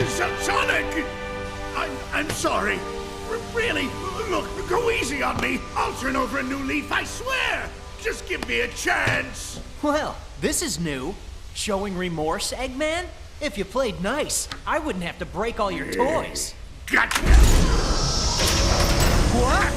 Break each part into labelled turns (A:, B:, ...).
A: Sonic! I'm sorry. Really, look, go easy on me. I'll turn over a new leaf, I swear. Just give me a chance.
B: Well, this is new. Showing remorse, Eggman? If you played nice, I wouldn't have to break all your toys.
A: Gotcha!
B: What?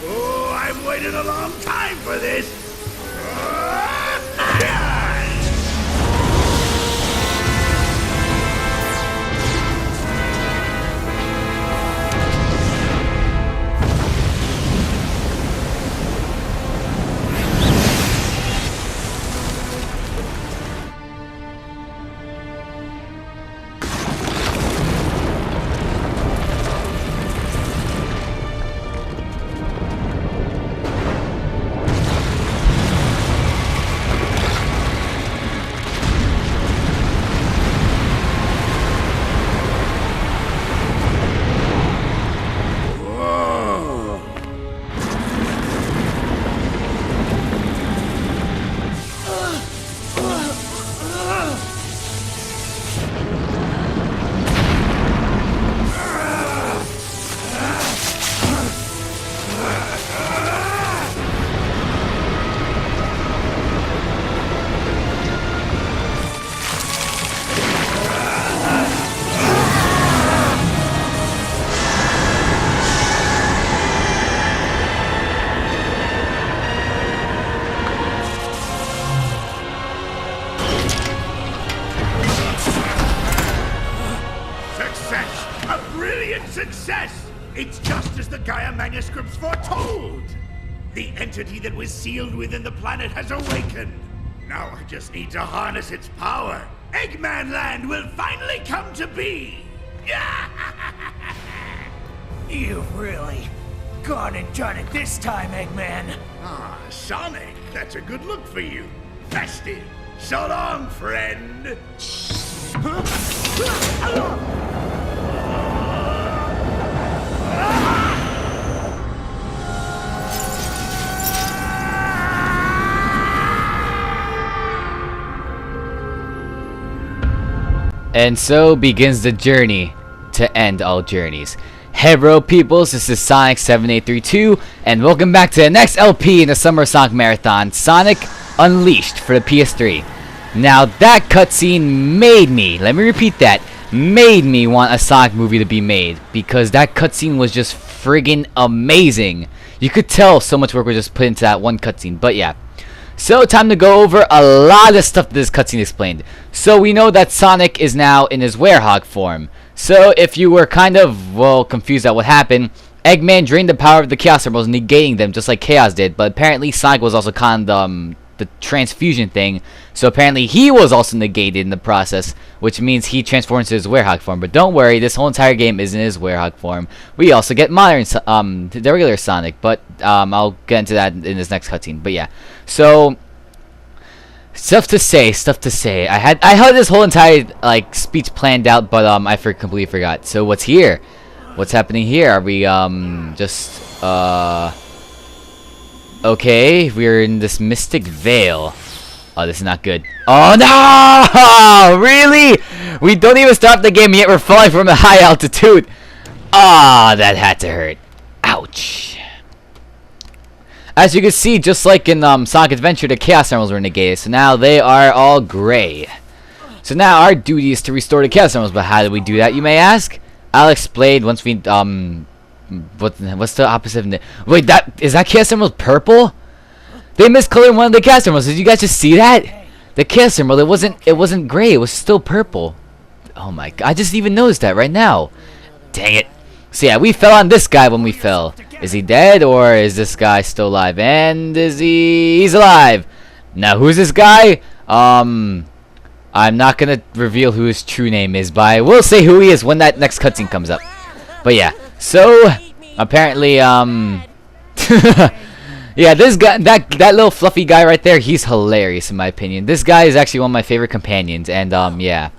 A: Oh, I've waited a long time for this. Success! It's just as the Gaia manuscripts foretold! The entity that was sealed within the planet has awakened. Now I just need to harness its power. Eggman Land will finally come to be!
B: You've really gone and done it this time, Eggman.
A: Ah, Sonic, that's a good look for you. Bested! So long, friend!
C: And so begins the journey to end all journeys. Hello peoples, this is Sonic7832, and welcome back to the next LP in the Summer Sonic Marathon, Sonic Unleashed for the PS3. Now that cutscene made me, let me repeat that, made me want a Sonic movie to be made, because that cutscene was just friggin' amazing. You could tell so much work was just put into that one cutscene, but yeah. So, time to go over a lot of stuff that this cutscene explained. So, we know that Sonic is now in his Werehog form. So, if you were kind of, well, confused at what happened, Eggman drained the power of the Chaos Emeralds, negating them just like Chaos did. But apparently, Sonic was also kind of the transfusion thing. So, apparently, he was also negated in the process, which means he transforms into his Werehog form. But don't worry, this whole entire game is in his Werehog form. We also get modern, the regular Sonic, but I'll get into that in this next cutscene. But yeah. So, stuff to say. I had this whole entire speech planned out, but I completely forgot. So what's here? What's happening here? Are we okay? We're in this mystic veil. Oh, this is not good. Oh no! Really? We don't even start the game yet. We're falling from a high altitude. Ah, that had to hurt. Ouch. As you can see, just like in Sonic Adventure, the Chaos Emeralds were negated, so now they are all gray. So now our duty is to restore the Chaos Emeralds, but how do we do that, you may ask? I'll explain once we, what's the opposite of it? Wait, is that Chaos Emerald purple? They miscolored one of the Chaos Emeralds. Did you guys just see that? The Chaos Emerald, it wasn't gray, it was still purple. Oh my god, I just even noticed that right now. Dang it. So yeah, we fell on this guy when we fell. Is he dead, or is this guy still alive? And he's alive. Now who's this guy? I I'm not gonna reveal who his true name is, but I will say who he is when that next cutscene comes up. But yeah, so apparently, yeah, this guy, that little fluffy guy right there, he's hilarious in my opinion. This guy is actually one of my favorite companions, and yeah.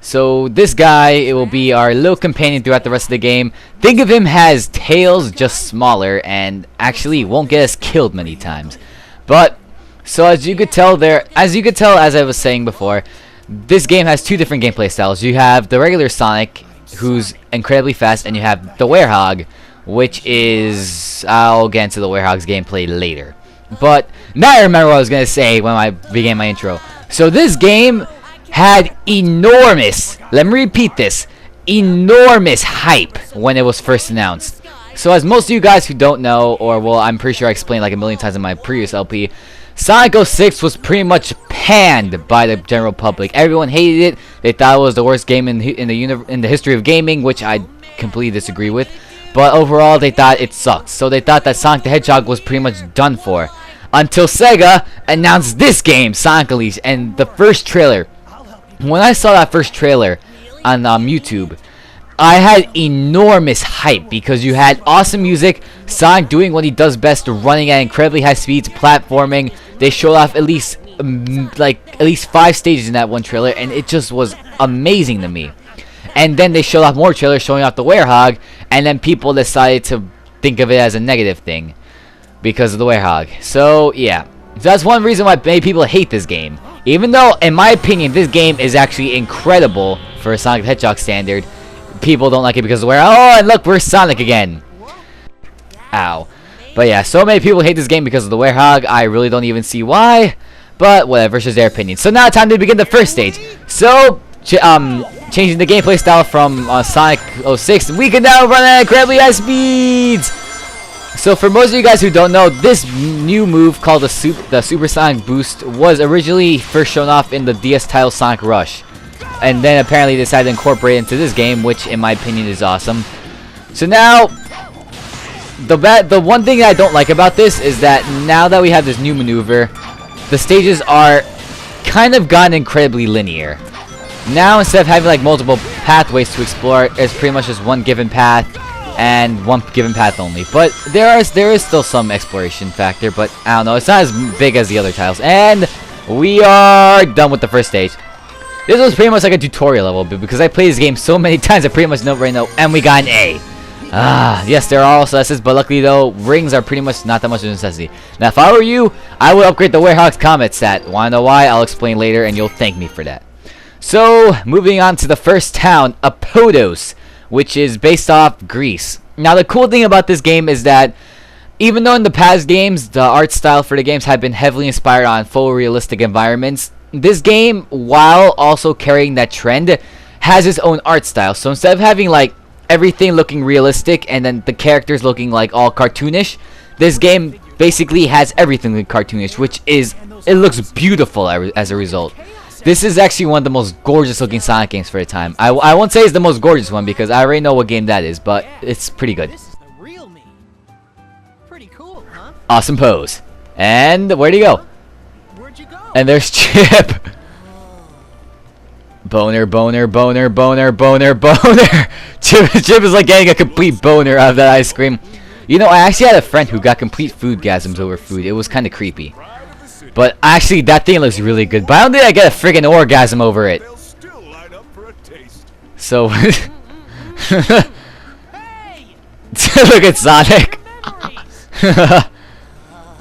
C: So this guy, it will be our little companion throughout the rest of the game. Think of him as Tails, just smaller, and actually won't get us killed many times. But so as you could tell, as I was saying before, this game has two different gameplay styles. You have the regular Sonic, who's incredibly fast, and you have the Werehog, which is, I'll get into the Werehog's gameplay later. But now I remember what I was gonna say when I began my intro. So this game had enormous, let me repeat this, enormous hype when it was first announced. So as most of you guys who don't know, or well, I'm pretty sure I explained like a million times in my previous LP, Sonic 06 was pretty much panned by the general public. Everyone hated it. They thought it was the worst game in the history of gaming, which I completely disagree with. But overall, they thought it sucked. So they thought that Sonic the Hedgehog was pretty much done for. Until Sega announced this game, Sonic Unleashed, and the first trailer. When I saw that first trailer on YouTube, I had enormous hype because you had awesome music, Sonic doing what he does best, running at incredibly high speeds, platforming. They showed off at least 5 stages in that one trailer, and it just was amazing to me. And then they showed off more trailers showing off the Werehog, and then people decided to think of it as a negative thing because of the Werehog. So yeah, so that's one reason why many people hate this game. Even though, in my opinion, this game is actually incredible for a Sonic the Hedgehog standard, people don't like it because of where, oh, and look, we're Sonic again. Ow. But yeah, so many people hate this game because of the Werehog. I really don't even see why, but whatever, it's just their opinion. So now time to begin the first stage. So, changing the gameplay style from Sonic 06, we can now run at incredibly high speeds. So for most of you guys who don't know, this new move called the Super Sonic Boost was originally first shown off in the DS title Sonic Rush, and then apparently decided to incorporate it into this game, which in my opinion is awesome. So now, the one thing I don't like about this is that now that we have this new maneuver, the stages are kind of gotten incredibly linear. Now instead of having like multiple pathways to explore, it's pretty much just one given path and one given path only. But there is still some exploration factor, but I don't know, it's not as big as the other titles. And we are done with the first stage. This was pretty much like a tutorial level, but because I played this game so many times, I pretty much know right now, and we got an A. Yes, there are also S's, but luckily though, rings are pretty much not that much of a necessity. Now if I were you, I would upgrade the Werehog's Comet stat. Wanna know why? I'll explain later, and you'll thank me for that. So, moving on to the first town, Apodos, which is based off Greece. Now the cool thing about this game is that even though in the past games the art style for the games had been heavily inspired on full realistic environments, this game, while also carrying that trend, has its own art style. So instead of having like everything looking realistic and then the characters looking like all cartoonish, this game basically has everything like cartoonish, which is, it looks beautiful as a result. This is actually one of the most gorgeous looking Sonic games for the time. I won't say it's the most gorgeous one because I already know what game that is, but it's pretty good.
B: This is the real me. Pretty cool, huh?
C: Awesome pose. And where'd he go?
B: Where'd you go?
C: And there's Chip. Boner, boner, boner, boner, boner, boner. Chip is like getting a complete boner out of that ice cream. You know, I actually had a friend who got complete foodgasms over food. It was kind of creepy. But actually, that thing looks really good. But I don't think I get a friggin' orgasm over it. So, look at Sonic.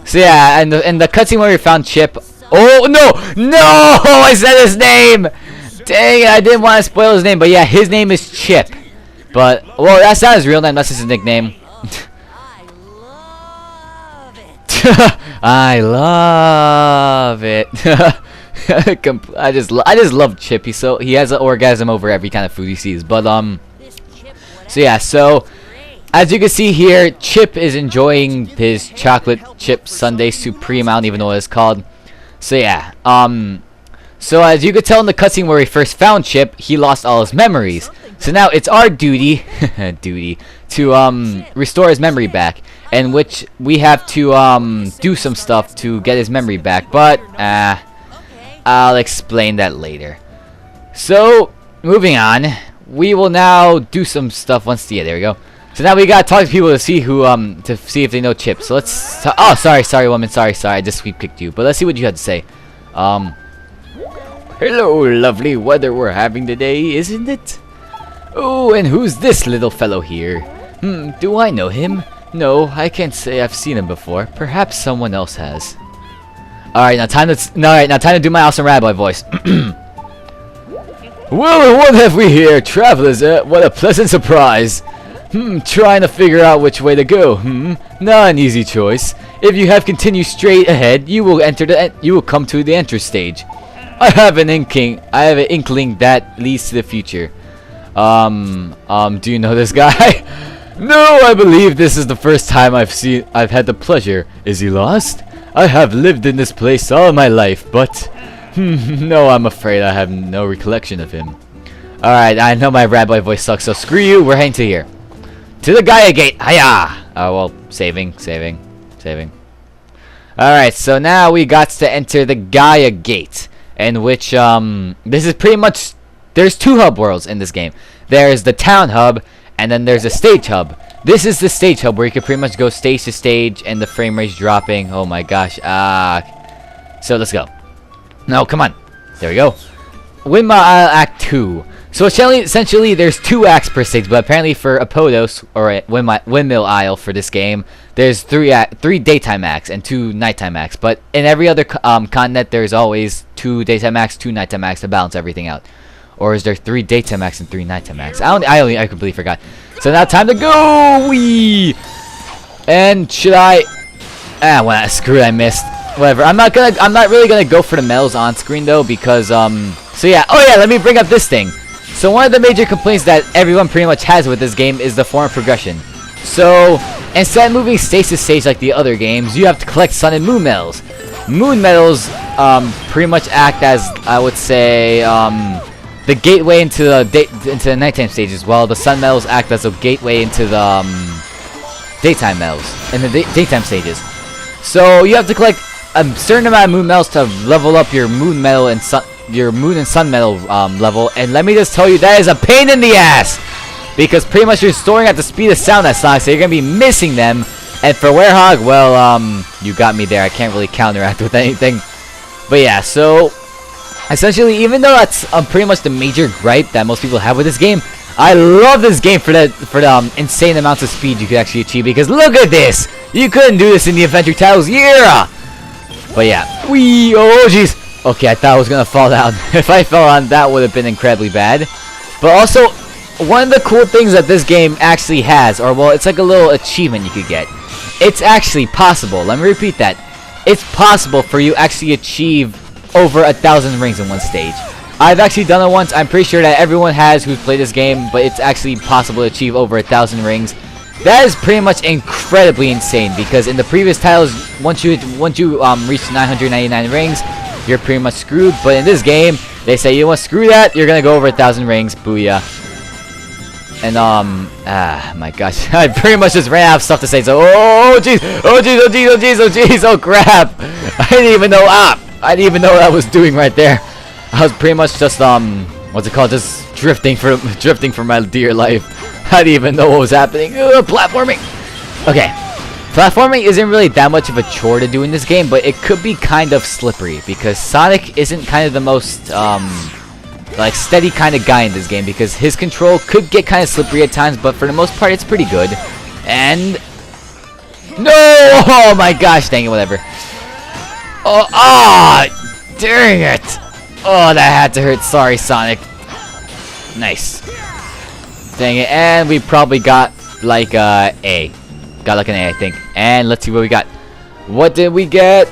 C: So yeah, and the cutscene where we found Chip. Oh no, no! I said his name. Dang it, I didn't want to spoil his name. But yeah, his name is Chip. But well, that's not his real name. That's just his nickname. I love it. I just love Chip. He has an orgasm over every kind of food he sees. But so yeah, so as you can see here, Chip is enjoying his chocolate chip sundae supreme. I don't even know what it's called. So yeah, so as you could tell in the cutscene where we first found Chip, he lost all his memories. So now it's our duty to restore his memory back, in which we have to do some stuff to get his memory back. But I I'll explain that later. So, moving on, we will now do some stuff once. Yeah, there we go. So now we gotta talk to people to see who to see if they know Chip. So let's. Oh, sorry, woman. Sorry. I just sweep kicked you. But let's see what you had to say. Hello, lovely weather we're having today, isn't it? Oh, and who's this little fellow here? Do I know him? No, I can't say I've seen him before. Perhaps someone else has. Alright, now time to do my awesome rabbi voice. Well, what have we here, travelers? What a pleasant surprise. Trying to figure out which way to go. Not an easy choice. If you have continued straight ahead, you will come to the entrance stage. I have an inkling that leads to the future. Do you know this guy? No, I believe this is the first time I've had the pleasure. Is he lost? I have lived in this place all my life, but no, I'm afraid I have no recollection of him. Alright, I know my rabbi voice sucks, so screw you, we're heading to here. To the Gaia Gate! Hiya! Oh, well, saving. Alright, so now we got to enter the Gaia Gate, in which, this is pretty much, there's two hub worlds in this game. There's the town hub, and then there's a stage hub. This is the stage hub where you can pretty much go stage to stage, and the frame rate's dropping. Oh my gosh, so let's go. No, come on. There we go. Windmill Isle Act 2. So essentially, there's 2 acts per stage, but apparently for Apodos, or Windmill Isle for this game, there's 3 daytime acts and 2 nighttime acts. But in every other continent, there's always 2 daytime acts, 2 nighttime acts to balance everything out. Or is there 3 daytime acts and 3 nighttime acts? I completely forgot. So now time to go! Wee! And should I? Well, screw it, I missed. Whatever. I'm not really gonna go for the medals on screen though, because So yeah. Oh yeah. Let me bring up this thing. So one of the major complaints that everyone pretty much has with this game is the form progression. So instead of moving stage to stage like the other games, you have to collect sun and moon medals. Moon medals pretty much act as, I would say, the gateway into the nighttime stages, while the sun medals act as a gateway into the daytime medals in the daytime stages. So you have to collect a certain amount of moon medals to level up your moon medal and moon and sun medal level, and let me just tell you, that is a pain in the ass, because pretty much you're storing at the speed of sound at Sonic, so you're gonna be missing them. And for Werehog, well, you got me there. I can't really counteract with anything. But yeah, so essentially, even though that's pretty much the major gripe that most people have with this game, I love this game for the insane amounts of speed you could actually achieve. Because look at this, you couldn't do this in the Adventure Titles era. But yeah, oh jeez. Okay, I thought I was gonna fall down. If I fell on, that would have been incredibly bad. But also, one of the cool things that this game actually has, or well, it's like a little achievement you could get. It's actually possible. Let me repeat that. It's possible for you actually achieve over 1,000 rings in one stage. I've actually done it once. I'm pretty sure that everyone has who's played this game, but it's actually possible to achieve over 1,000 rings. That is pretty much incredibly insane, because in the previous titles, once you reach 999 rings, you're pretty much screwed. But in this game, they say, you know what, screw that, you're gonna go over 1,000 rings. Booyah. And my gosh, I pretty much just ran out of stuff to say. So oh jeez, oh crap, I didn't even know what I was doing right there. I was pretty much just what's it called, just drifting for my dear life. I didn't even know what was happening. Platforming. Okay, platforming isn't really that much of a chore to do in this game, but it could be kind of slippery, because Sonic isn't kind of the most like steady kind of guy in this game, because his control could get kind of slippery at times, but for the most part it's pretty good. And no, oh my gosh, dang it, whatever. Dang it. Oh, that had to hurt. Sorry, Sonic. Nice. Dang it, and we probably got like A. Got like an A, I think. And let's see what we got. What did we get?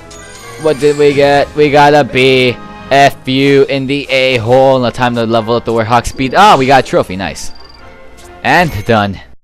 C: We got a B. F you in the A-hole. No time to level up the Werehog speed. We got a trophy. Nice. And done.